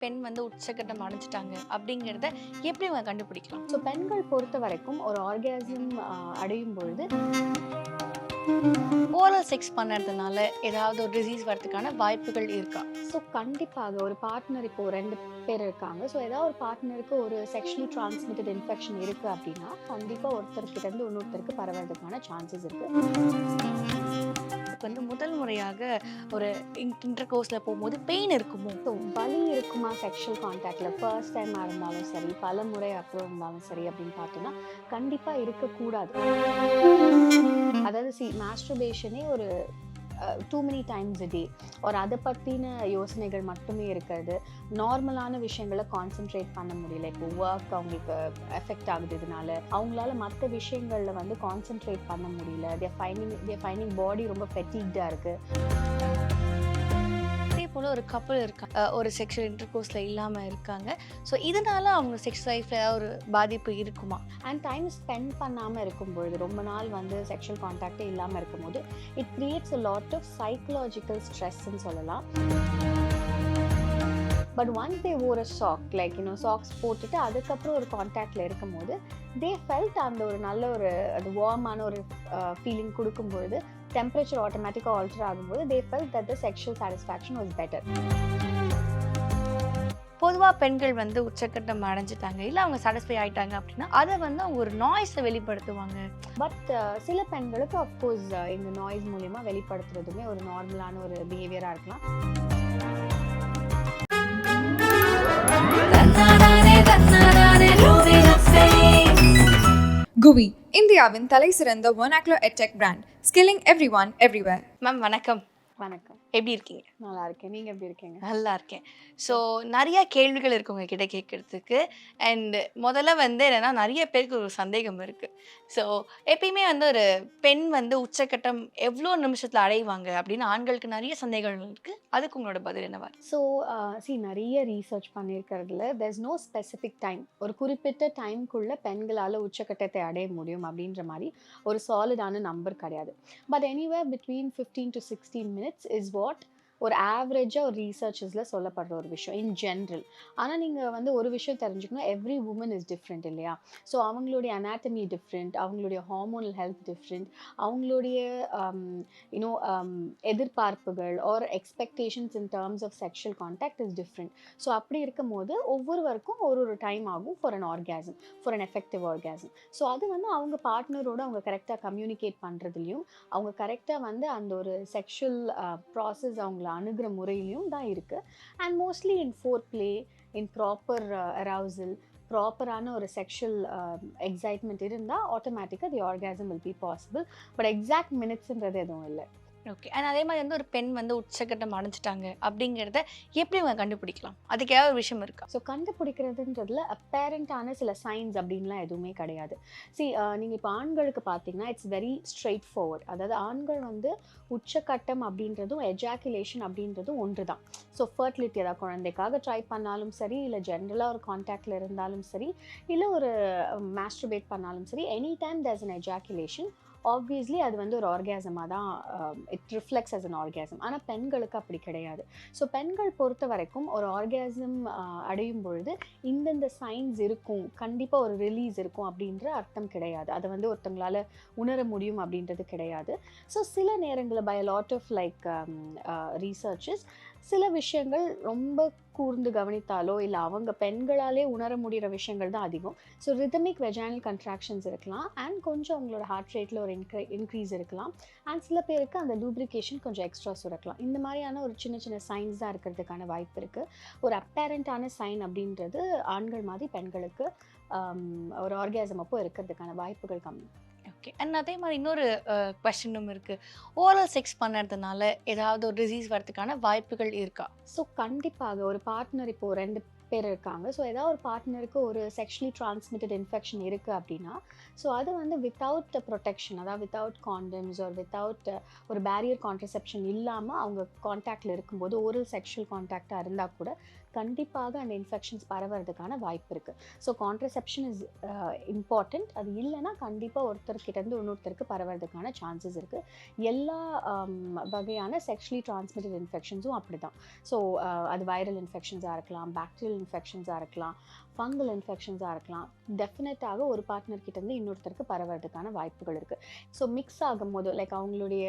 பெண் வந்து உச்சக்கட்டம் அடைஞ்சிட்டாங்க அப்படிங்கிறத எப்படி அவங்க கண்டுபிடிக்கலாம்? ஸோ பெண்கள் பொறுத்த வரைக்கும் ஒரு ஆர்காசம் அடையும் பொழுது ஓரல் செக்ஸ் பண்ணறதுனால ஏதாவது ஒரு டிசீஸ் வரதுக்கான வாய்ப்புகள் இருக்கா? ஸோ கண்டிப்பாக ஒரு பார்ட்னர் இப்போ 2 பேர் இருக்காங்க. ஸோ ஏதாவது ஒரு பார்ட்னருக்கு ஒரு செக்ஷுவலி டிரான்ஸ்மிட்டட் இன்ஃபெக்ஷன் இருக்கு அப்படின்னா, கண்டிப்பா ஒருத்தர்கிட்ட இருந்து இன்னொருத்தருக்கு பரவறதுக்கான சான்சஸ் இருக்கு. இப்போ வந்து முதல் முறையாக ஒரு இன்டர் கோர்ஸ்ல போகும்போது பெயின் இருக்குமோ? ஸோ வலி இருக்குமா செக்ஷுவல் கான்டாக்ட்ல ஃபர்ஸ்ட் டைமா இருந்தாலும் சரி, பல முறை அப்புறம் இருந்தாலும் சரி அப்படின்னு பார்த்தோம்னா, கண்டிப்பா இருக்கக்கூடாது. அதாவது மாஸ்டர்பேஷனே ஒரு டூ மெனி டைம்ஸ் a டே ஒரு அதை பற்றின யோசனைகள் மட்டுமே இருக்கிறது. நார்மலான விஷயங்களை கான்சென்ட்ரேட் பண்ண முடியல. இப்போ ஒர்க் அவங்களுக்கு எஃபெக்ட் ஆகுது. இதனால அவங்களால மற்ற விஷயங்களில் வந்து கான்சென்ட்ரேட் பண்ண முடியல. தேர் ஃபைண்டிங் பாடி ரொம்ப ஃபெட்டிக்டாக இருக்குது. அதே போல ஒரு கப்பல் இருக்காங்க, ஒரு செக்ஷுவல் இன்டர் கோர்ஸ்ல இல்லாம இருக்காங்க. ஸோ இதனால அவங்க செக்ஸ் லைஃப்ல ஏதாவது ஒரு பாதிப்பு இருக்குமா? அண்ட் டைம் ஸ்பெண்ட் பண்ணாமல் இருக்கும்பொழுது, ரொம்ப நாள் வந்து செக்ஷுவல் கான்டாக்டே இல்லாமல் இருக்கும்போது, it creates a lot of psychological ஸ்ட்ரெஸ்ன்னு சொல்லலாம். But once they or a sock like socks போட்டுட்டு அதுக்கப்புறம் ஒரு கான்டாக்டில் இருக்கும்போது, தே ஃபெல்ட் அந்த ஒரு நல்ல ஒரு அது வார்மான ஒரு ஃபீலிங் கொடுக்கும்பொழுது, டெம்பரேச்சர் ஆட்டோமேட்டிக்காக ஆல்டர் ஆகும்போது, they felt that the sexual satisfaction was better. பொதுவா பெண்கள் வந்து உச்சக்கட்டம் அடைஞ்சிட்டாங்க, இல்ல அவங்க சாட்டிஸ்ஃபை ஆயிட்டாங்க அப்படின்னா அதை வந்து அவங்க ஒரு நாய்ஸை வெளிப்படுத்துவாங்க. பட் சில பெண்களுக்கு அஃப்கோர்ஸ் இந்த நாய்ஸ் மூலிமா வெளிப்படுத்துறதுமே ஒரு நார்மலான ஒரு பிஹேவியராக இருக்கலாம். குவி இந்தியாவின் தலை சிறந்த vernacular edtech brand, skilling everyone everywhere. Ma'am வணக்கம். வணக்கம். எப்படி இருக்கீங்க? நல்லா இருக்கேன். நீங்கள் எப்படி இருக்கீங்க? நல்லா இருக்கேன். ஸோ நிறைய கேள்விகள் இருக்கு உங்ககிட்ட கேட்கறதுக்கு. அண்ட் முதல்ல வந்து என்னன்னா, நிறைய பேருக்கு ஒரு சந்தேகம் இருக்கு. ஸோ எப்பயுமே வந்து ஒரு பெண் வந்து உச்சக்கட்டம் எவ்வளோ நிமிஷத்துல அடைவாங்க அப்படின்னு ஆண்களுக்கு நிறைய சந்தேகங்கள் இருக்கு. அதுக்கு உங்களோட பதில் என்னவா இருக்கு? ஸோ நிறைய ரீசர்ச் பண்ணியிருக்கிறதுல there's no specific டைம், ஒரு குறிப்பிட்ட டைம்குள்ளே பெண்களால் உச்சக்கட்டத்தை அடைய முடியும் அப்படின்ற மாதிரி ஒரு சாலிடான நம்பர் கிடையாது. But anywhere between 15 to 16 minutes is what ஒரு ஆவரேஜாக ஒரு ரீசர்ச்சஸில் சொல்லப்படுற ஒரு விஷயம் இன் ஜென்ரல். ஆனால் நீங்கள் வந்து ஒரு விஷயம் தெரிஞ்சுக்கணும், எவ்ரி உமன் இஸ் டிஃப்ரெண்ட் இல்லையா? ஸோ அவங்களுடைய அனாட்டமி டிஃப்ரெண்ட், அவங்களுடைய ஹார்மோனல் ஹெல்த் டிஃப்ரெண்ட், அவங்களுடைய எதிர்பார்ப்புகள் or expectations in terms of sexual contact is different. So அப்படி இருக்கும்போது ஒவ்வொருவருக்கும் ஒரு டைம் ஆகும் for an orgasm, for an effective orgasm. So அது வந்து அவங்க பார்ட்னரோட அவங்க கரெக்டாக கம்யூனிகேட் பண்ணுறதுலையும், அவங்க கரெக்டாக வந்து அந்த ஒரு செக்ஷுவல் ப்ராசஸ் அவங்கள அணுகிற முறையிலையும் தான் இருக்குது. And mostly in foreplay, in proper arousal, ப்ராப்பரான ஒரு செக்ஷுவல் எக்ஸைட்மெண்ட் இருந்தால் ஆட்டோமேட்டிக்காக the orgasm will be possible. But exact மினிட்ஸ்ன்றது எதுவும் இல்லை. ஓகே. அண்ட் அதே மாதிரி வந்து ஒரு பெண் வந்து உச்சக்கட்டம் அடைஞ்சிட்டாங்க அப்படிங்கிறத எப்படி அவங்க கண்டுபிடிக்கலாம்? அதுக்கு ஏதாவது ஒரு விஷயம் இருக்கா? ஸோ கண்டுபிடிக்கிறதுன்றதுல அப்பேரண்டான சில சைன்ஸ் அப்படின்லாம் எதுவுமே கிடையாது. நீங்கள் இப்போ ஆண்களுக்கு பார்த்தீங்கன்னா இட்ஸ் வெரி ஸ்ட்ரெயிட் ஃபார்வர்ட். அதாவது ஆண்கள் வந்து உச்சக்கட்டம் அப்படின்றதும் எஜாக்குலேஷன் அப்படின்றதும் ஒன்று தான். ஸோ ஃபர்டிலிட்டி, அதாவது குழந்தைக்காக ட்ரை பண்ணாலும் சரி, இல்லை ஜென்ரலாக ஒரு கான்டாக்டில் இருந்தாலும் சரி, இல்லை ஒரு மாஸ்டர்பேட் பண்ணாலும் சரி, any time there's an ejaculation, obviously அது வந்து ஒரு ஆர்காசமாக தான் it reflects as an orgasm. ஆனால் பெண்களுக்கு அப்படி கிடையாது. ஸோ பெண்கள் பொறுத்த வரைக்கும் ஒரு ஆர்காசம் அடையும் பொழுது இந்தந்த சைன்ஸ் இருக்கும், கண்டிப்பாக ஒரு ரிலீஸ் இருக்கும் அப்படின்ற அர்த்தம் கிடையாது. அதை வந்து ஒருத்தங்களால் உணர முடியும் அப்படின்றது கிடையாது. ஸோ சில நேரங்களில் பை லாட் ஆஃப் லைக் ரீசர்ச்சஸ் சில விஷயங்கள் ரொம்ப கூர்ந்து கவனித்தாலோ இல்லை அவங்க பெண்களாலே உணர முடிகிற விஷயங்கள் தான் அதிகம். ஸோ ரிதமிக் வெஜைனல் கன்ட்ராக்ஷன்ஸ் இருக்கலாம், அண்ட் கொஞ்சம் அவங்களோட ஹார்ட் ரேட்டில் ஒரு இன்க்ரீஸ் இருக்கலாம், அண்ட் சில பேருக்கு அந்த லூப்ரிகேஷன் கொஞ்சம் எக்ஸ்ட்ரா சுரக்கலாம். இந்த மாதிரியான ஒரு சின்ன சின்ன சைன்ஸ் தான் இருக்கிறதுக்கான வாய்ப்பு இருக்குது. ஒரு அப்பேரண்டான சைன் அப்படின்றது ஆண்கள் மாதிரி பெண்களுக்கு ஒரு ஆர்காசம் அப்போ இருக்கிறதுக்கான வாய்ப்புகள் கம்மி. ஓகே. அண்ட் அதே மாதிரி இன்னொரு கொஸ்டினும் இருக்குது, ஓரல் செக்ஸ் பண்ணுறதுனால ஏதாவது ஒரு டிசீஸ் வரதுக்கான வாய்ப்புகள் இருக்கா? ஸோ கண்டிப்பாக ஒரு பார்ட்னர் இப்போ 2 பேர் இருக்காங்க. ஸோ ஏதாவது ஒரு பார்ட்னருக்கு ஒரு செக்ஷுவலி டிரான்ஸ்மிட்டட் இன்ஃபெக்ஷன் இருக்குது அப்படின்னா, ஸோ அது வந்து வித்தவுட் ப்ரொடெக்ஷன், அதாவது வித்தவுட் காண்டம்ஸ் ஆர் வித்தவுட் ஒரு பேரியர் கான்ட்ரசெப்ஷன் இல்லாமல் அவங்க காண்டாக்டில் இருக்கும்போது ஓரல் செக்ஷுவல் காண்டாக்டாக இருந்தால் கூட கண்டிப்பாக அந்த இன்ஃபெக்ஷன்ஸ் பரவறதுக்கான வாய்ப்பு இருக்குது. So contraception is important. அது இல்லைன்னா கண்டிப்பாக ஒருத்தர்கிட்டேருந்து இன்னொருத்தருக்கு பரவறதுக்கான சான்சஸ் இருக்குது. எல்லா வகையான செக்ஷுவலி டிரான்ஸ்மிட்டட் இன்ஃபெக்ஷன்ஸும் அப்படி தான். ஸோ அது வைரல் இன்ஃபெக்ஷன்ஸாக இருக்கலாம், பாக்டீரியல் இன்ஃபெக்ஷன்ஸாக இருக்கலாம், ஃபங்கல் இன்ஃபெக்ஷன்ஸாக இருக்கலாம். டெஃபினட்டாக ஒரு பார்ட்னர்கிட்டேருந்து இன்னொருத்தருக்கு பரவறதுக்கான வாய்ப்புகள் இருக்குது. ஸோ மிக்ஸ் ஆகும்போது லைக் அவங்களுடைய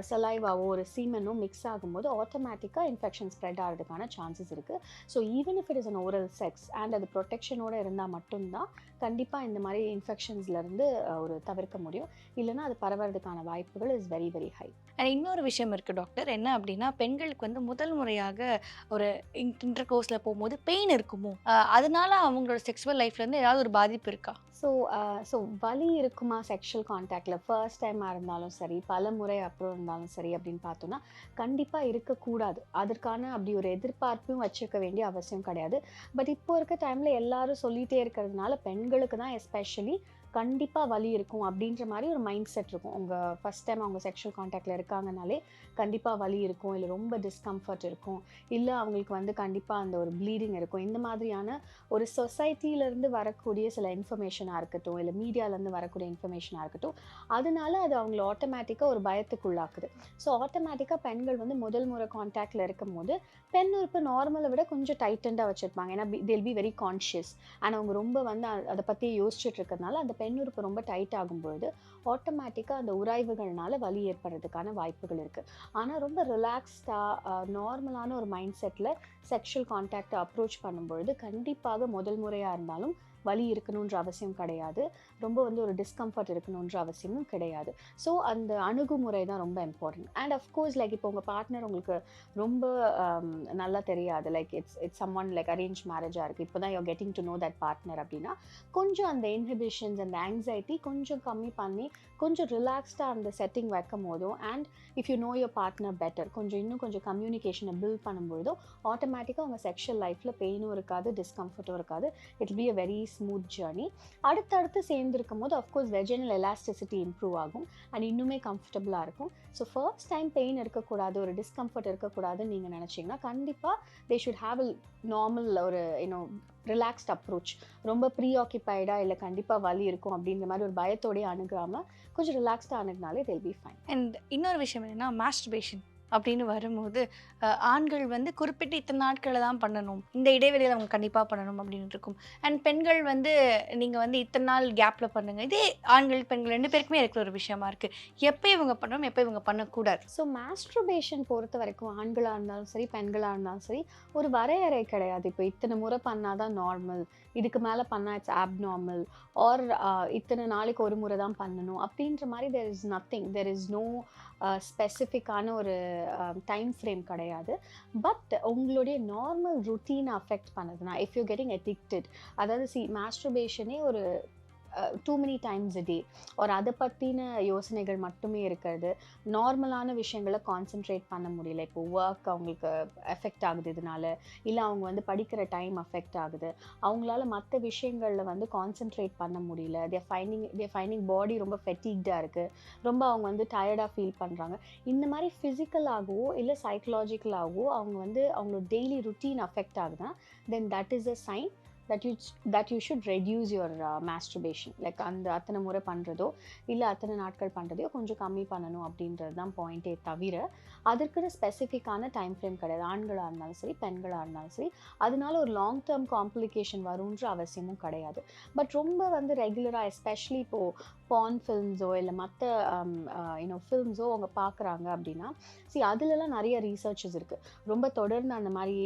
சலைவாவோ ஒரு சீமனோ மிக்ஸ் ஆகும்போது ஆட்டோமேட்டிக்காக இன்ஃபெக்ஷன் ஸ்ப்ரெட் ஆகிறதுக்கான சான்சஸ் இருக்குது. So even if it is an oral sex and அது ப்ரொடெக்ஷனோடு இருந்தால் மட்டும்தான் கண்டிப்பாக இந்த மாதிரி இன்ஃபெக்ஷன்ஸ்லேருந்து ஒரு தவிர்க்க முடியும். இல்லைனா அது பரவறதுக்கான வாய்ப்புகள் is very very high. And இன்னொரு விஷயம் இருக்குது டாக்டர், என்ன அப்படின்னா பெண்களுக்கு வந்து முதல் முறையாக ஒரு இன்டர் கோர்ஸில் போகும்போது பெயின் இருக்குமோ, அதனால அவங்களோட செக்ஸுவல் லைஃப்லேருந்து ஏதாவது ஒரு பாதிப்பு இருக்கா? ஸோ வலி இருக்குமா செக்ஷுவல் கான்டாக்டில் ஃபர்ஸ்ட் டைமாக இருந்தாலும் சரி, பல முறை அப்புறம் இருந்தாலும் சரி அப்படின்னு பார்த்தோன்னா கண்டிப்பாக இருக்கக்கூடாது. அதற்கான அப்படி ஒரு எதிர்பார்ப்பும் வச்சுருக்க வேண்டிய அவசியம் கிடையாது. பட் இப்போ இருக்க டைமில் எல்லாரும் சொல்லிகிட்டே இருக்கிறதுனால பெண்களுக்கு தான் எஸ்பெஷலி கண்டிப்பாக வலி இருக்கும் அப்படின்ற மாதிரி ஒரு மைண்ட் செட் இருக்கும். உங்கள் ஃபஸ்ட் டைம் அவங்க செக்ஷுவல் கான்டாக்டில் இருக்காங்கனாலே கண்டிப்பாக வலி இருக்கும், இல்லை ரொம்ப டிஸ்கம்ஃபர்ட் இருக்கும், இல்லை அவங்களுக்கு வந்து கண்டிப்பாக அந்த ஒரு ப்ளீடிங் இருக்கும். இந்த மாதிரியான ஒரு சொசைட்டியிலேருந்து வரக்கூடிய சில இன்ஃபர்மேஷனாக இருக்கட்டும், இல்லை மீடியாவிலேருந்து வரக்கூடிய இன்ஃபர்மேஷனாக இருக்கட்டும், அதனால அது அவங்கள ஆட்டோமேட்டிக்காக ஒரு பயத்துக்குள்ளாக்குது. ஸோ ஆட்டோமேட்டிக்காக பெண்கள் வந்து முதல் முறை கான்டாக்டில் இருக்கும் போது பெண் உறுப்பு நார்மலை விட கொஞ்சம் டைட்டண்டாக வச்சுருப்பாங்க. ஏன்னா they'll be very conscious and அவங்க ரொம்ப வந்து அதை பற்றி யோசிச்சுட்டு இருக்கிறதுனால அந்த பெண் உறுப்பு ரொம்ப டைட் ஆகும்பொழுது ஆட்டோமேட்டிக்காக அந்த உராய்வுகள்னால வலி ஏற்படுறதுக்கான வாய்ப்புகள் இருக்குது. ஆனால் ரொம்ப ரிலாக்ஸ்டாக நார்மலான ஒரு மைண்ட் செட்டில் செக்ஷுவல் கான்டாக்டை அப்ரோச் பண்ணும்பொழுது கண்டிப்பாக முதல் முறையாக இருந்தாலும் வலி இருக்கணுன்ற அவசியம் கிடையாது, ரொம்ப வந்து ஒரு டிஸ்கம்ஃபர்ட் இருக்கணுன்ற அவசியமும் கிடையாது. ஸோ அந்த அணுகுமுறை தான் ரொம்ப இம்பார்ட்டன்ட். அண்ட் அஃப்கோர்ஸ் லைக் இப்போ உங்கள் பார்ட்னர் உங்களுக்கு ரொம்ப நல்லா தெரியாது, like it's someone like arrange மேரேஜாக இருக்குது, இப்போ தான் you getting to know that partner அப்படின்னா கொஞ்சம் அந்த இன்ஹிபிஷன்ஸ் அந்த ஆங்ஸைட்டி கொஞ்சம் கம்மி பண்ணி கொஞ்சம் ரிலாக்ஸ்டாக அந்த செட்டிங் வைக்கும் போதும் and if you know your partner better இன்னும் கொஞ்சம் கம்யூனிகேஷனை பில்ட் பண்ணும்பொழுதும் ஆட்டோமேட்டிக்காக உங்கள் செக்ஷுவல் லைஃப்பில் பெயினும் இருக்காது, டிஸ்கம்ஃபர்ட்டும் இருக்காது. It be a very smooth journey. அடுத்தடுத்து சேர்ந்துருக்கும் போது அஃப்கோர்ஸ் வெஜினல் எலாஸ்டிசிட்டி இம்ப்ரூவ் ஆகும் அண்ட் இன்னுமே கம்ஃபர்டபுளாக இருக்கும். ஸோ ஃபர்ஸ்ட் டைம் பெயின் இருக்கக்கூடாது, ஒரு டிஸ்கம்ஃபர்ட் இருக்கக்கூடாதுன்னு நீங்கள் நினச்சிங்கன்னா கண்டிப்பாக they should have a normal ஒரு ரிலாக்ஸ்ட் அப்ரோச். ரொம்ப ப்ரீ ஆக்கியபைடாக இல்லை கண்டிப்பாக வலி இருக்கும் அப்படின்ற மாதிரி ஒரு பயத்தோடய அணுகாமல் கொஞ்சம் ரிலாக்ஸ்டாக அணுகுனாலே they'll be fine. அண்ட் இன்னொரு விஷயம் என்னென்னா மாஸ்டர்பேஷன் அப்படின்னு வரும்போது ஆண்கள் வந்து குறிப்பிட்ட இத்தனை நாட்களில் தான் பண்ணணும், இந்த இடைவெளியில் அவங்க கண்டிப்பாக பண்ணணும் அப்படின்னு இருக்கும். அண்ட் பெண்கள் வந்து நீங்கள் வந்து இத்தனை நாள் கேப்பில் பண்ணுங்கள். இதே ஆண்கள் பெண்கள் ரெண்டு பேருக்குமே இருக்கிற ஒரு விஷயமா இருக்குது, எப்போ இவங்க பண்ணணும் எப்போ இவங்க பண்ணக்கூடாது. ஸோ மாஸ்ட்ரபேஷன் பொறுத்த வரைக்கும் ஆண்களாக இருந்தாலும் சரி பெண்களாக இருந்தாலும் சரி ஒரு வரையறை கிடையாது. இப்போ இத்தனை முறை பண்ணால் தான் நார்மல், இதுக்கு மேலே பண்ணால் இட்ஸ் ஆப்நார்மல், ஆர் இத்தனை நாளைக்கு ஒரு முறை தான் பண்ணணும் அப்படின்ற மாதிரி there is nothing, there is no ஸ்பெசிஃபிக்கான ஒரு டைம் ஃப்ரேம் கிடையாது. பட் உங்களுடைய நார்மல் ருட்டீனை அஃபெக்ட் பண்ணுதுன்னா இஃப் யூ கெட்டிங் அடிக்டட், அதாவது மாஸ்டர்பேஷனே ஒரு too many times a day ஒரு அதை பற்றின யோசனைகள் மட்டுமே இருக்கிறது, நார்மலான விஷயங்களை கான்சென்ட்ரேட் பண்ண முடியல, இப்போ ஒர்க் அவங்களுக்கு எஃபெக்ட் ஆகுது இதனால, இல்லை அவங்க வந்து படிக்கிற டைம் அஃபெக்ட் ஆகுது, அவங்களால மற்ற விஷயங்களில் வந்து கான்சென்ட்ரேட் பண்ண முடியல, தேர் ஃபைண்டிங் பாடி ரொம்ப ஃபெட்டிக்டாக இருக்குது, ரொம்ப அவங்க வந்து டயர்டாக ஃபீல் பண்ணுறாங்க, இந்த மாதிரி ஃபிசிக்கலாகவோ இல்லை சைக்கலாஜிக்கலாகவோ அவங்க வந்து அவங்களோட டெய்லி ருட்டீன் அஃபெக்ட் ஆகுதுன்னா then that is a sign that you should reduce your masturbation. Like அந்த அத்தனை முறை பண்ணுறதோ இல்லை அத்தனை நாட்கள் பண்ணுறதையோ கொஞ்சம் கம்மி பண்ணணும் அப்படின்றது தான் பாயிண்டே தவிர அதற்குன்னு ஸ்பெசிஃபிக்கான டைம் ஃப்ரேம் கிடையாது. ஆண்களாக இருந்தாலும் சரி பெண்களாக இருந்தாலும் சரி அதனால ஒரு லாங் டேர்ம் காம்ப்ளிகேஷன் வரும்ன்ற அவசியமும் கிடையாது. பட் ரொம்ப வந்து ரெகுலராக எஸ்பெஷலி இப்போது பான் ஃபில்ம்ஸோ இல்லை மற்ற ஃபில்ம்ஸோ அவங்க பார்க்குறாங்க அப்படின்னா அதுலலாம் நிறைய ரீசர்ச்சஸ் இருக்குது. ரொம்ப தொடர்ந்து அந்த மாதிரி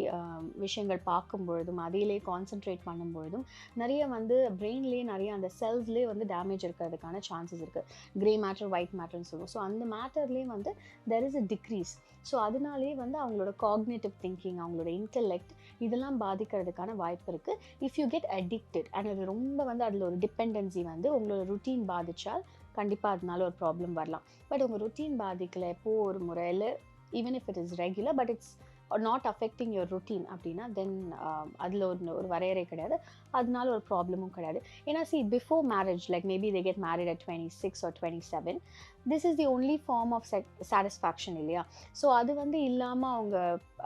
விஷயங்கள் பார்க்கும் பொழுதும் அதையிலே கான்சென்ட்ரேட் பண்ணும்பொழுதும் நிறைய வந்து பிரெயின்லேயே நிறைய அந்த செல்ஸ்லேயே வந்து டேமேஜ் இருக்கிறதுக்கான சான்சஸ் இருக்குது. கிரே மேட்டர் ஒயிட் மேட்டர்னு சொல்லுவோம். ஸோ அந்த மேட்டர்லேயே வந்து there is a decrease. So அதனாலே வந்து அவங்களோட காக்னேட்டிவ் திங்கிங் அவங்களோட இன்டெலெக்ட் இதெல்லாம் பாதிக்கிறதுக்கான வாய்ப்பு இருக்குது. If you get addicted and அது ரொம்ப வந்து அதில் ஒரு டிபெண்டன்சி வந்து உங்களோட ருட்டீன் பாதிச்சால் கண்டிப்பாக அதனால ஒரு ப்ராப்ளம் வரலாம். பட் உங்கள் ருட்டீன் பாதிக்கலை, எப்போ ஒரு முறையில் even if it is regular but it's not affecting your routine அப்படின்னா தென் அதில் ஒரு வரையறை கிடையாது, அதனால ஒரு ப்ராப்ளமும் கிடையாது. ஏன்னா before marriage like maybe they get married at 26 or 27, this is the only form of satisfaction இல்லையா? ஸோ அது வந்து இல்லாமல்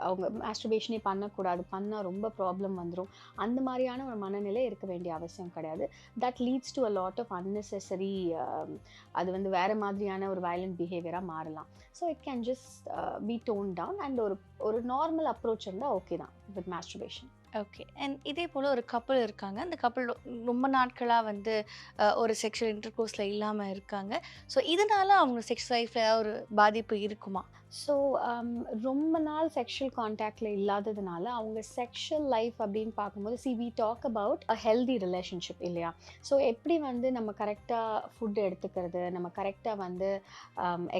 அவங்க மாஸ்டர்பேஷனே பண்ணக்கூடாது, பண்ணால் ரொம்ப ப்ராப்ளம் வந்துடும், அந்த மாதிரியான ஒரு மனநிலை இருக்க வேண்டிய அவசியம் கிடையாது. That leads to a lot of unnecessary, அது வந்து வேறு மாதிரியான ஒரு வயலண்ட் பிஹேவியராக மாறலாம். So it can just be tone down and ஒரு நார்மல் அப்ரோச் இருந்தால் ஓகே தான் வித் மாஸ்டர்பேஷன். ஓகே. அண்ட் இதே போல் ஒரு கப்பல் இருக்காங்க. அந்த கப்பல் ரொம்ப நாட்களாக வந்து ஒரு செக்ஷுவல் இன்டர்கோர்ஸில் இல்லாமல் இருக்காங்க. ஸோ இதனால் அவங்க செக்ஸ் லைஃப்பில் ஏதாவது ஒரு பாதிப்பு இருக்குமா? ஸோ ரொம்ப நாள் செக்ஷுவல் கான்டாக்டில் இல்லாததுனால அவங்க செக்ஷுவல் லைஃப் அப்படின்னு பார்க்கும்போது we talk about a healthy relationship இல்லையா? ஸோ எப்படி வந்து நம்ம கரெக்டாக ஃபுட் எடுத்துக்கிறது, நம்ம கரெக்டாக வந்து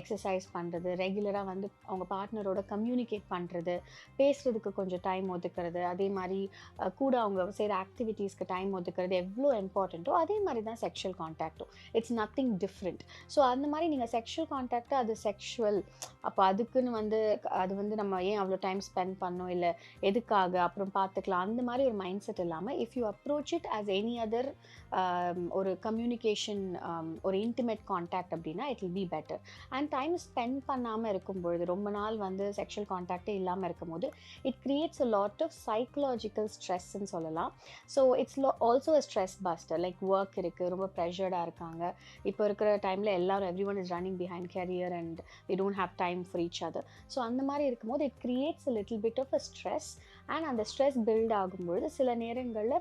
எக்ஸசைஸ் பண்ணுறது, ரெகுலராக வந்து அவங்க பார்ட்னரோட கம்யூனிகேட் பண்ணுறது, பேசுகிறதுக்கு கொஞ்சம் டைம் ஒதுக்கிறது, அதே மாதிரி கூட அவங்க செய்கிற ஆக்டிவிட்டீஸ்க்கு டைம் ஒதுக்கிறது எவ்வளோ இம்பார்ட்டண்ட்டோ அதே மாதிரி தான் செக்ஷுவல் கான்டாக்டும். It's nothing different. ஸோ அந்த மாதிரி நீங்கள் செக்ஷுவல் கான்டாக்டை அது செக்ஷுவல், அப்போ அதுக்குன்னு வந்து அது வந்து நம்ம ஏன் அவ்வளோ டைம் ஸ்பெண்ட் பண்ணோம், இல்லை எதுக்காக அப்புறம் பார்த்துக்கலாம், அந்த மாதிரி ஒரு மைண்ட் செட் இல்லாமல் if you approach it as any other ஒரு கம்யூனிகேஷன், ஒரு இன்டிமேட் கான்டாக்ட் அப்படின்னா it will be better. And time spend பண்ணாமல் இருக்கும்பொழுது, ரொம்ப நாள் வந்து செக்ஷுவல் கான்டாக்டே இல்லாமல் இருக்கும்போது it creates a lot of psychological ஸ்ட்ரெஸ்ன்னு சொல்லலாம். So it's also a stress buster. Like work இருக்குது, ரொம்ப ப்ரெஷர்டாக இருக்காங்க, இப்போ இருக்கிற டைமில் எல்லாரும் everyone is running behind career and we don't have time for each other. So அந்த மாதிரி இருக்கும்போது it creates a little bit of a stress. And அந்த ஸ்ட்ரெஸ் பில்ட் ஆகும்பொழுது சில நேரங்களில்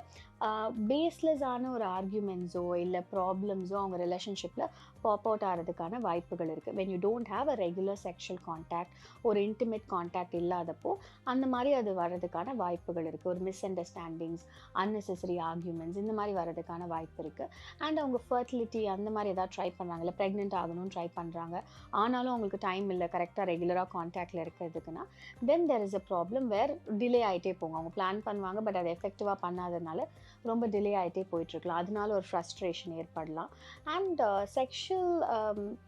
பேஸ்லெஸ்ஸான ஒரு ஆர்கியூமெண்ட்ஸோ இல்லை ப்ராப்ளம்ஸோ அவங்க ரிலேஷன்ஷிப்பில் பாப் அவுட் ஆகிறதுக்கான வாய்ப்புகள் இருக்குது. When you don't have a regular sexual contact, ஒரு இன்டிமேட் கான்டாக்ட் இல்லாதப்போ அந்த மாதிரி அது வர்றதுக்கான வாய்ப்புகள் இருக்குது. ஒரு மிஸ் அண்டர்ஸ்டாண்டிங்ஸ், அன்னெசரி ஆர்கியூமெண்ட்ஸ், இந்த மாதிரி வர்றதுக்கான வாய்ப்பு இருக்குது. அண்ட் அவங்க ஃபர்டிலிட்டி அந்த மாதிரி ஏதாவது ட்ரை பண்ணுறாங்க, இல்லை ப்ரெக்னென்ட் ஆகணும்னு ட்ரை பண்ணுறாங்க, ஆனாலும் அவங்களுக்கு டைம் இல்லை கரெக்டாக ரெகுலராக கான்டாக்டில் இருக்கிறதுக்குன்னா then there is a problem where delay ஆகிட்டே போங்க. அவங்க பிளான் பண்ணுவாங்க பட் அதை எஃபெக்டிவாக பண்ணாததுனால ரொம்ப டிலே ஆகிட்டே போயிட்டுருக்கலாம், அதனால ஒரு ஃப்ரஸ்ட்ரேஷன் ஏற்படலாம். அண்ட் செக்ஷுவல்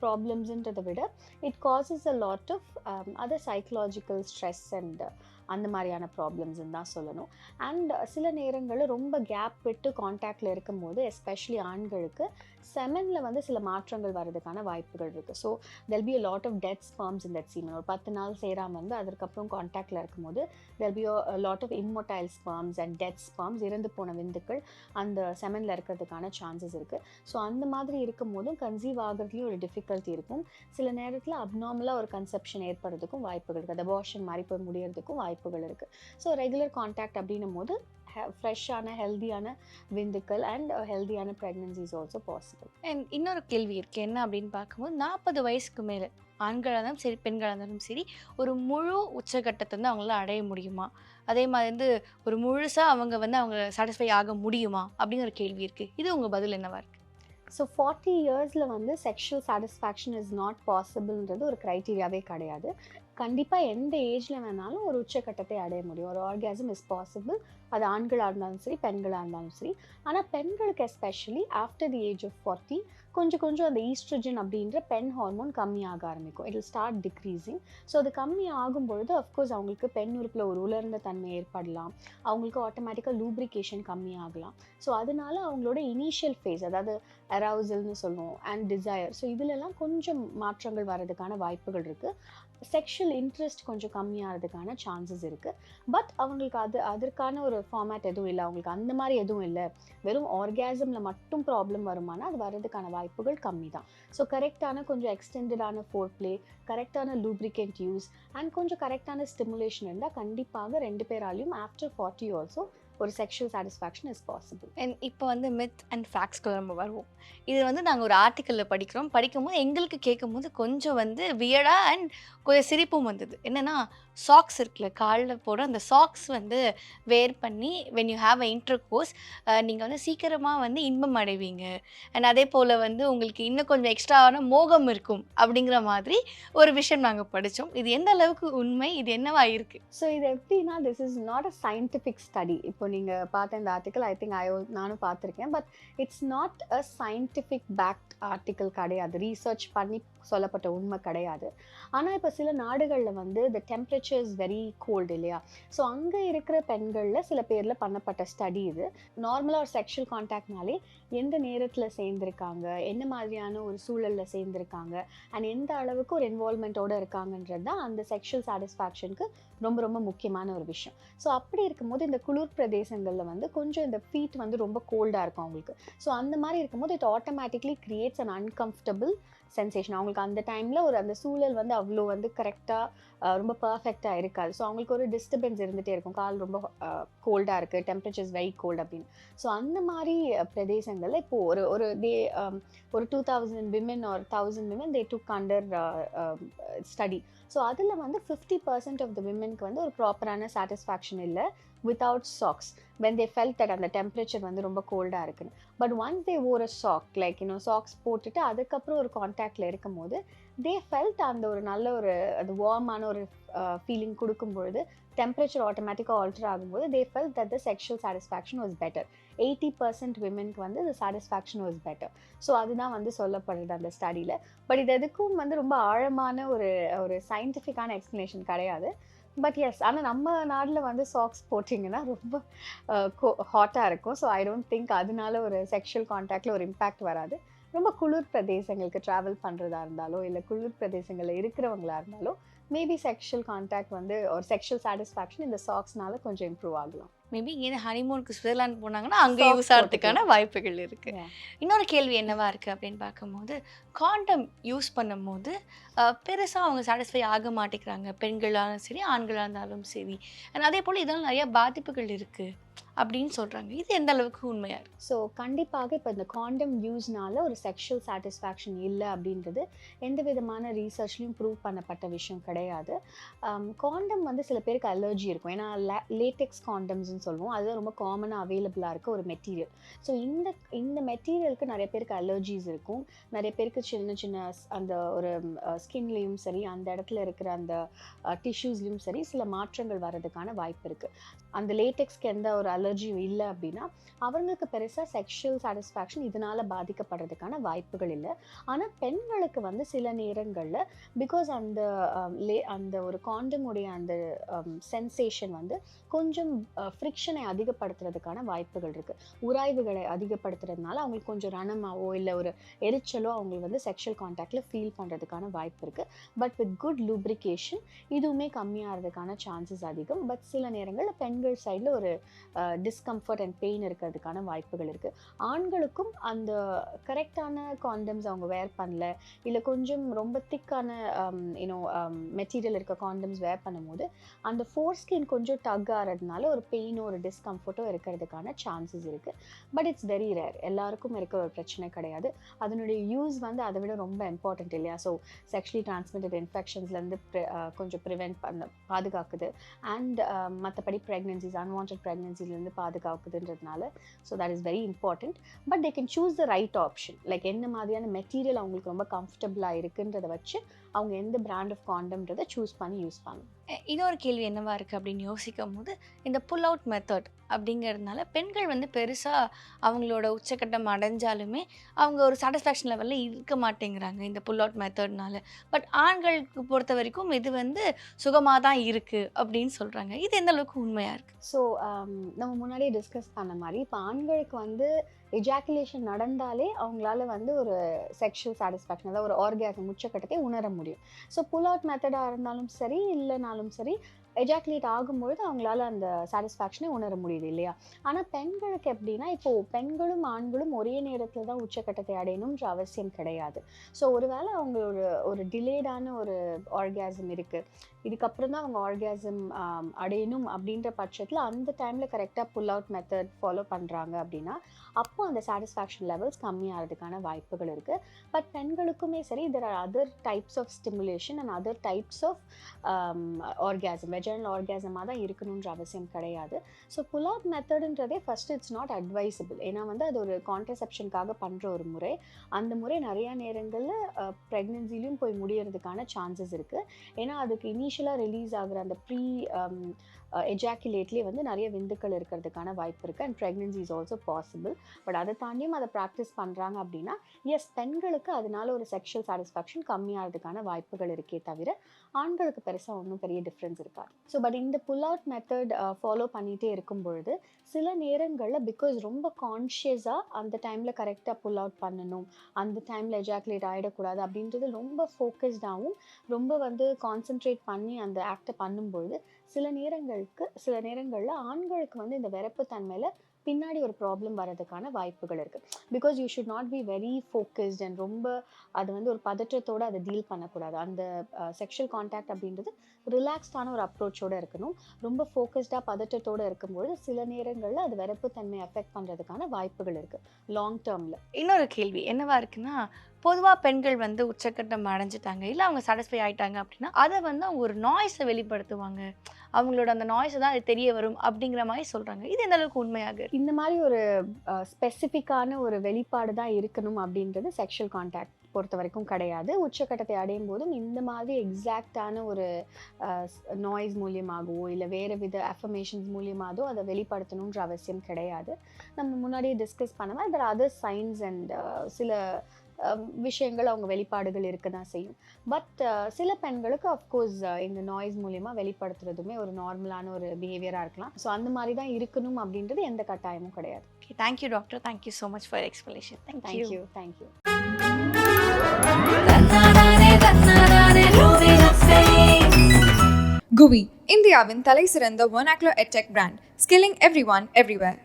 ப்ராப்ளம்ஸுன்றதை விட it causes a lot of other psychological stress and அந்த மாதிரியான ப்ராப்ளம்ஸ்ன்னு தான் சொல்லணும். அண்ட் சில நேரங்களில் ரொம்ப கேப் விட்டு கான்டாக்டில் இருக்கும்போது எஸ்பெஷலி ஆண்களுக்கு செமனில் வந்து சில மாற்றங்கள் வர்றதுக்கான வாய்ப்புகள் இருக்குது. So they'll be a lot of dead sperms in that semen. ஒரு 10 நாள் சேராமல் வந்து அதற்கப்புறம் கான்டாக்டில் இருக்கும்போது they'll be a lot of immotile sperms and dead sperms, இறந்து போன விந்துக்கள் அந்த செமனில் இருக்கிறதுக்கான சான்சஸ் இருக்குது. ஸோ அந்த மாதிரி இருக்கும் போதும் கன்சீவ் ஆகிறதுலையும் ஒரு டிஃபிகல்ட்டி இருக்கும். சில நேரத்தில் அப்நார்மலாக ஒரு கன்செப்ஷன் ஏற்படுறதுக்கும் வாய்ப்புகள் இருக்குது, அபார்ஷன் மாதிரி போய் முடியறதுக்கும் வாய்ப்புகள் இருக்குது. ஸோ ரெகுலர் கான்டாக்ட் அப்படின்னும் போது ஃப்ரெஷ்ஷான ஹெல்தியான விந்துக்கள் அண்ட் ஹெல்தியான ப்ரெக்னன்சிஸ் ஆல்சோ பாசிபிள். அண்ட் இன்னொரு கேள்வி இருக்குது. என்ன அப்படின்னு பார்க்கும்போது 40 வயசுக்கு மேலே ஆண்களாக இருந்தாலும் சரி பெண்களாக இருந்தாலும் சரி ஒரு முழு உச்சகட்டத்தை வந்து அவங்களால அடைய முடியுமா? அதே மாதிரி வந்து ஒரு முழுசாக அவங்க சாட்டிஸ்ஃபை ஆக முடியுமா அப்படின்னு ஒரு கேள்வி இருக்குது. இது உங்கள் பதில் என்னவா இருக்குது? ஸோ 40 இயர்ஸில் வந்து செக்ஷுவல் சாட்டிஸ்ஃபேக்ஷன் இஸ் நாட் பாசிபிள்ன்றது ஒரு க்ரைட்டீரியாவே கிடையாது. கண்டிப்பாக எந்த ஏஜில் வேணாலும் ஒரு உச்சக்கட்டத்தை அடைய முடியும். ஒரு ஆர்காசம் இஸ் பாசிபிள். அது ஆண்களாக இருந்தாலும் சரி பெண்களாக இருந்தாலும் சரி. ஆனால் பெண்களுக்கு especially after the age of 40 கொஞ்சம் அந்த ஈஸ்ட்ரஜன் அப்படின்ற பெண் ஹார்மோன் கம்மியாக ஆரம்பிக்கும். It will start decreasing. So அது கம்மி ஆகும்பொழுது அஃப்கோர்ஸ் அவங்களுக்கு பெண் உறுப்பில் ஒரு உலர்ந்த தன்மை ஏற்படலாம், அவங்களுக்கு ஆட்டோமேட்டிக்காக லூப்ரிகேஷன் கம்மியாகலாம். ஸோ அதனால அவங்களோட இனிஷியல் ஃபேஸ், அதாவது அரவுசல்னு சொல்லுவோம் அண்ட் டிசையர், ஸோ இதிலெல்லாம் கொஞ்சம் மாற்றங்கள் வர்றதுக்கான வாய்ப்புகள் இருக்குது. செக்ஷுவல் இன்ட்ரெஸ்ட் கொஞ்சம் கம்மியாகிறதுக்கான சான்சஸ் இருக்குது. பட் அவங்களுக்கு அதற்கான ஒரு ஃபார்மேட் எதுவும் இல்லை, அவங்களுக்கு அந்த மாதிரி எதுவும் இல்லை, வெறும் ஆர்காசமில் மட்டும் ப்ராப்ளம் வருமானா அது வர்றதுக்கான வாய்ப்புகள் கம்மி தான். ஸோ கரெக்டான கொஞ்சம் எக்ஸ்டெண்டடான ஃபோர் ப்ளே, கரெக்டான லூப்ரிகேண்ட் யூஸ் அண்ட் கொஞ்சம் கரெக்டான ஸ்டிமுலேஷன் இருந்தால் கண்டிப்பாக 2 பேராலையும் ஆஃப்டர் 40 ஆல்சோ ஒரு sexual satisfaction is possible. And இப்போ வந்து மித் அண்ட் ஃபேக்ட்ஸ்க்கு நம்ம வருவோம். இது வந்து நாங்கள் ஒரு ஆர்டிக்கலில் படிக்கும்போது எங்களுக்கு கேட்கும்போது கொஞ்சம் வந்து வியர்டாக அண்ட் கொஞ்சம் சிரிப்பும் வந்தது. என்னென்னா சாக்ஸ் இருக்குல்ல, காலில் போட அந்த சாக்ஸ் வந்து வேர் பண்ணி when you have a intercourse நீங்கள் வந்து சீக்கிரமாக வந்து இன்பம் அடைவீங்க அண்ட் அதே போல் வந்து உங்களுக்கு இன்னும் கொஞ்சம் எக்ஸ்ட்ராவான மோகம் இருக்கும் அப்படிங்கிற மாதிரி ஒரு விஷயம் நாங்கள் படித்தோம். இது எந்த அளவுக்கு உண்மை, இது என்னவா இருக்குது? ஸோ இது எப்படின்னா this is not a scientific study. இப்போ நீங்கள் பார்த்த இந்த ஆர்டிக்கல் ஐ திங்க் நானும் பார்த்துருக்கேன். But it's not a scientific backed article கிடையாது, ரீசர்ச் பண்ணி சொல்லப்பட்ட உண்மை கிடையாது. ஆனால் இப்போ சில நாடுகளில் வந்து the temperature is very cold இல்லையா? ஸோ அங்கே இருக்கிற பெண்களில் சில பேரில் பண்ணப்பட்ட ஸ்டடி இது. நார்மலாக ஒரு செக்ஷுவல் கான்டாக்ட்னாலே எந்த நேரத்தில் சேர்ந்துருக்காங்க, என்ன மாதிரியான ஒரு சூழலில் சேர்ந்துருக்காங்க, அண்ட் எந்த அளவுக்கு ஒரு இன்வால்மெண்ட்டோடு இருக்காங்கன்றது தான் அந்த செக்ஷுவல் சாட்டிஸ்ஃபேக்ஷனுக்கு ரொம்ப ரொம்ப முக்கியமான ஒரு விஷயம். ஸோ அப்படி இருக்கும்போது இந்த குளிர் பிரதேசங்களில் வந்து கொஞ்சம் இந்த ஃபீட் வந்து ரொம்ப கோல்டாக இருக்கும் அவங்களுக்கு. ஸோ அந்த மாதிரி இருக்கும்போது it automatically creates an uncomfortable sensation. அவங்களுக்கு அந்த டைமில் ஒரு அந்த சூழல் வந்து அவ்வளோ வந்து கரெக்டாக ரொம்ப பர்ஃபெக்டாக இருக்காது. ஸோ அவங்களுக்கு ஒரு டிஸ்டர்பன்ஸ் இருந்துகிட்டே இருக்கும். கால் ரொம்ப கோல்டாக இருக்குது, டெம்பரேச்சர்ஸ் வெரி கோல்டு அப்படின்னு. ஸோ அந்த மாதிரி பிரதேசங்களில் இப்போது ஒரு ஒரு 2000 women are 1000 women they took under study. So அதில் வந்து 50% ஆஃப் த விமென்க்கு வந்து ஒரு ப்ராப்பரான சாட்டிஸ்ஃபேக்ஷன் இல்லை without socks when they felt that அந்த டெம்பரேச்சர் வந்து ரொம்ப கோல்டாக இருக்குன்னு. But once they wore a sock, like socks போட்டுட்டு அதுக்கப்புறம் ஒரு கான்டாக்டில் இருக்கும் போது தே ஃபெல்ட் அந்த ஒரு நல்ல ஒரு அது வார்மான ஒரு ஃபீலிங் கொடுக்கும்பொழுது டெம்பரேச்சர் ஆட்டோமேட்டிக்காக ஆல்டர் ஆகும்போது they felt that the sexual satisfaction was better. 80% விமென்க்கு வந்து the satisfaction was better. So அதுதான் வந்து சொல்லப்படுது அந்த ஸ்டடியில். பட் இது எதுக்கும் வந்து ரொம்ப ஆழமான ஒரு சயின்டிஃபிக்கான எக்ஸ்ப்ளனேஷன் கிடையாது. பட் எஸ், ஆனால் நம்ம நாட்டில் வந்து சாக்ஸ் போட்டிங்கன்னா ரொம்ப ஹாட்டாக இருக்கும். ஸோ ஐ டோன்ட் திங்க் அதனால ஒரு செக்ஷுவல் கான்டாக்டில் ஒரு இம்பேக்ட் வராது. ரொம்ப குளிர் பிரதேசங்களுக்கு ட்ராவல் பண்ணுறதா இருந்தாலோ இல்லை குளிர் பிரதேசங்களில் இருக்கிறவங்களா இருந்தாலோ மேபி செக்ஷுவல் கான்டாக்ட் வந்து ஒரு செக்ஷுவல் சாட்டிஸ்ஃபேக்ஷன் இந்த சாக்ஸ்னால கொஞ்சம் இம்ப்ரூவ் ஆகலாம். மேபி ஏன்னா ஹனிமூனுக்கு ஸ்விட்சர்லாந்து போனாங்கன்னா அங்கே Socks யூஸ் ஆகிறதுக்கான வாய்ப்புகள் இருக்கு. Yeah. இன்னொரு கேள்வி என்னவா இருக்கு அப்படின்னு பார்க்கும்போது, காண்டம் யூஸ் பண்ணும்போது பெருசாக அவங்க சாட்டிஸ்ஃபை ஆக மாட்டேங்கிறாங்க, பெண்களாலும் சரி ஆண்களாக இருந்தாலும் சரி. அண்ட் அதே போல் இதனால் நிறைய பாதிப்புகள் இருக்கு அப்படின்னு சொல்றாங்க. இது எந்த அளவுக்கு உண்மையா இருக்கு? ஸோ கண்டிப்பாக இப்போ இந்த காண்டம் யூஸ்னால ஒரு செக்ஷுவல் சாட்டிஸ்ஃபேக்ஷன் இல்லை அப்படின்றது எந்த விதமான ரீசர்ச்லையும் ப்ரூவ் பண்ணப்பட்ட விஷயம் கிடையாது. காண்டம் வந்து சில பேருக்கு அலர்ஜி இருக்கும். ஏன்னா லேட்டெக்ஸ் காண்டம்ஸ்ன்னு சொல்லுவோம். அதுதான் ரொம்ப காமனாக அவைலபிளாக இருக்க ஒரு மெட்டீரியல். ஸோ இந்த மெட்டீரியலுக்கு நிறைய பேருக்கு அலர்ஜிஸ் இருக்கும். நிறைய பேருக்கு சின்ன சின்ன அந்த ஒரு ஸ்கின்லேயும் சரி அந்த இடத்துல இருக்கிற அந்த டிஷ்யூஸ்லேயும் சரி சில மாற்றங்கள் வர்றதுக்கான வாய்ப்பு இருக்குது. அந்த லேட்டெக்ஸ்க்கு எந்த ஒரு அலர்ஜியும் இல்லை அப்படின்னா அவங்களுக்கு பெருசாக செக்ஷுவல் சாட்டிஸ்ஃபேக்ஷன் இதனால் பாதிக்கப்படுறதுக்கான வாய்ப்புகள் இல்லை. ஆனால் பெண்களுக்கு வந்து சில நேரங்களில் பிகாஸ் அந்த ஒரு காண்டமுடைய அந்த சென்சேஷன் வந்து கொஞ்சம் ஃப்ரிக்ஷனை அதிகப்படுத்துறதுக்கான வாய்ப்புகள் இருக்குது. உராய்வுகளை அதிகப்படுத்துறதுனால அவங்களுக்கு கொஞ்சம் ரணமாவோ இல்லை ஒரு எரிச்சலோ அவங்களுக்கு வந்து செக்ஷுவல் கான்டாக்டில் ஃபீல் பண்ணுறதுக்கான வாய்ப்பு இருக்குது. பட் வித் குட் லூப்ரிகேஷன் இதுவுமே கம்மியாகிறதுக்கான சான்சஸ் அதிகம். பட் சில நேரங்களில் பெண்கள் சைடில் ஒரு டிஸ்கம்ஃபர்ட் அண்ட் பெயின் இருக்கிறதுக்கான வாய்ப்புகள் இருக்குது. ஆண்களுக்கும் அந்த கரெக்டான காண்டம்ஸ் அவங்க வேர் பண்ணல இல்லை கொஞ்சம் ரொம்ப திக்கான மெட்டீரியல் இருக்க காண்டம்ஸ் வேர் பண்ணும்போது அந்த ஃபோர்ஸ்கின் கொஞ்சம் டக் ஆகிறதுனால ஒரு பெயினோ ஒரு டிஸ்கம்ஃபர்ட்டோ இருக்கிறதுக்கான சான்சஸ் இருக்குது. But it's very rare. எல்லாருக்கும் இருக்கிற ஒரு பிரச்சனை கிடையாது. அதனுடைய யூஸ் வந்து அதை விட ரொம்ப இம்பார்ட்டன்ட் இல்லையா? ஸோ செக்ஷுவலி டிரான்ஸ்மிட்டட் இன்ஃபெக்ஷன்ஸ்லேருந்து கொஞ்சம் ப்ரிவென்ட் பண்ண பாதுகாக்குது. அண்ட் மற்றபடி ப்ரெக்னன்சிஸ் அன்வான்ட் ப்ரெக்னன்சிலேருந்து பாதுகாக்குதுன்றதுனால so that is very important. But they can choose the right option. Like என்ன மாதிரியான மெட்டீரியல் அவங்களுக்கு ரொம்ப கம்ஃபர்டபுளாக இருக்குன்றதை வச்சு அவங்க எந்த பிராண்ட் ஆஃப் காண்டம்ன்றதை சூஸ் பண்ணி யூஸ் பண்ணணும். இன்னொரு கேள்வி என்னவா இருக்குது அப்படின்னு யோசிக்கும் போது, இந்த புல் அவுட் மெத்தட் அப்படிங்கிறதுனால பெண்கள் வந்து பெருசாக அவங்களோட உச்சக்கட்டம் அடைஞ்சாலுமே அவங்க ஒரு சாட்டிஸ்ஃபேக்ஷன் லெவலில் இருக்க மாட்டேங்கிறாங்க இந்த புல் அவுட் மெத்தட்னால. பட் ஆண்களுக்கு பொறுத்த வரைக்கும் இது வந்து சுகமாக தான் இருக்குது அப்படின்னு சொல்கிறாங்க. இது எந்த அளவுக்கு உண்மையாக இருக்குது? ஸோ நம்ம முன்னாடியே டிஸ்கஸ் பண்ண மாதிரி இப்போ ஆண்களுக்கு வந்து எஜாக்குலேஷன் நடந்தாலே அவங்களால வந்து ஒரு செக்ஷுவல் சாட்டிஸ்ஃபேக்ஷன் அதாவது ஒரு ஆர்காசம் உச்சக்கட்டத்தை உணர முடியும். ஸோ புல் அவுட் மெத்தடாக இருந்தாலும் சரி இல்லைனாலும் சரி எஜாக்குலேட் ஆகும்பொழுது அவங்களால அந்த சாட்டிஸ்ஃபேக்ஷனை உணர முடியுது இல்லையா? ஆனால் பெண்களுக்கு எப்படின்னா இப்போது பெண்களும் ஆண்களும் ஒரே நேரத்தில் தான் உச்சக்கட்டத்தை அடையணுன்ற அவசியம் கிடையாது. ஸோ ஒருவேளை அவங்களோட ஒரு டிலேடான ஒரு ஆர்காசம் இருக்குது, இதுக்கப்புறம் தான் அவங்க ஆர்காசம் அடையணும் அப்படின்ற பட்சத்தில் அந்த டைமில் கரெக்டாக புல் அவுட் மெத்தட் ஃபாலோ பண்ணுறாங்க அப்படின்னா அப்போ அந்த சாட்டிஸ்ஃபேக்ஷன் லெவல்ஸ் கம்மியாகிறதுக்கான வாய்ப்புகள் இருக்குது. பட் பெண்களுக்குமே சரி there are other types of stimulation and other types of orgasm. Vaginal ஆர்காசமாக தான் இருக்கணுன்ற அவசியம் கிடையாது. ஸோ புல் அவுட் மெத்தடுன்றதே ஃபஸ்ட்டு இட்ஸ் நாட் அட்வைசபிள். ஏன்னா வந்து அது ஒரு கான்ட்ரசெப்ஷனுக்காக பண்ணுற ஒரு முறை. அந்த முறை நிறையா நேரங்களில் ப்ரெக்னென்சிலையும் போய் முடியறதுக்கான சான்சஸ் இருக்குது. ஏன்னா அதுக்கு இனிஷியலாக ரிலீஸ் ஆகிற அந்த எஜாக்குலேட்லேயே வந்து நிறைய விந்துக்கள் இருக்கிறதுக்கான வாய்ப்பு இருக்குது. And pregnancy is also possible. But அதை தாண்டியும் அதை ப்ராக்டிஸ் பண்ணுறாங்க அப்படின்னா எஸ், பெண்களுக்கு அதனால ஒரு செக்ஷுவல் சாட்டிஸ்ஃபேக்ஷன் கம்மியாகிறதுக்கான வாய்ப்புகள் இருக்கே தவிர ஆண்களுக்கு பெருசாக ஒன்றும் பெரிய டிஃப்ரென்ஸ் இருக்காது. ஸோ பட் இந்த புல் அவுட் மெத்தட் ஃபாலோ பண்ணிகிட்டே இருக்கும் பொழுது சில நேரங்களில் பிகாஸ் ரொம்ப கான்ஷியஸாக அந்த டைமில் கரெக்டாக புல் அவுட் பண்ணணும், அந்த டைமில் எஜாக்குலேட் ஆகிடக்கூடாது அப்படின்றது ரொம்ப ஃபோக்கஸ்டாகவும் ரொம்ப வந்து கான்சென்ட்ரேட் பண்ணி அந்த ஆக்டை பண்ணும்பொழுது சில நேரங்களில் ஆண்களுக்கு வந்து இந்த விரப்பு தன்மையில் பின்னாடி ஒரு ப்ராப்ளம் வர்றதுக்கான வாய்ப்புகள் இருக்குது. Because you should not be very focused and ரொம்ப அது வந்து ஒரு பதற்றத்தோடு அதை டீல் பண்ணக்கூடாது. அந்த செக்ஷுவல் கான்டாக்ட் அப்படின்றது ரிலாக்ஸ்டான ஒரு அப்ரோச்சோடு இருக்கணும். ரொம்ப ஃபோக்கஸ்டாக பதற்றத்தோடு இருக்கும்போது சில நேரங்களில் அது விரப்புத்தன்மை அஃபெக்ட் பண்ணுறதுக்கான வாய்ப்புகள் இருக்குது லாங் டேர்மில். இன்னொரு கேள்வி என்னவா இருக்குன்னா, பொதுவாக பெண்கள் வந்து உச்சக்கட்டம் அடைஞ்சிட்டாங்க இல்லை அவங்க சாட்டிஸ்ஃபை ஆகிட்டாங்க அப்படின்னா அதை வந்து அவங்க ஒரு நாய்ஸை வெளிப்படுத்துவாங்க, அவங்களோட அந்த நாய்ஸை தான் அது தெரிய வரும் அப்படிங்கிற மாதிரி சொல்கிறாங்க. இது எந்த அளவுக்கு உண்மையாக இருக்கு? இந்த மாதிரி ஒரு ஸ்பெசிஃபிக்கான ஒரு வெளிப்பாடு தான் இருக்கணும் அப்படின்றது செக்ஷுவல் கான்டாக்ட் பொறுத்த வரைக்கும் கிடையாது. உச்சக்கட்டத்தை அடையும் போதும் இந்த மாதிரி எக்ஸாக்டான ஒரு நாய்ஸ் மூலியமாகவோ இல்லை வேறு வித அஃபர்மேஷன்ஸ் மூலியமாகவோ அதை வெளிப்படுத்தணுன்ற அவசியம் கிடையாது. நம்ம முன்னாடியே டிஸ்கஸ் பண்ணலாம், அதில் அதர் சைன்ஸ் அண்ட் சில விஷயங்கள் அவங்க வெளிப்பாடுகள் இருக்க தான் செய்யும். பட் சில பெண்களுக்கு அஃப்கோர்ஸ் இந்த நாய்ஸ் மூலியமாக வெளிப்படுத்துறதுமே ஒரு நார்மலான ஒரு பிஹேவியராக இருக்கலாம். ஸோ அந்த மாதிரி தான் இருக்கணும் அப்படின்றது எந்த கட்டாயமும் கிடையாது. Okay, thank you doctor, thank you so much for explanation. Thank you. Thank you. GUI, இந்தியாவின் தலை சிறந்த vernacular edtech brand, skilling everyone everywhere.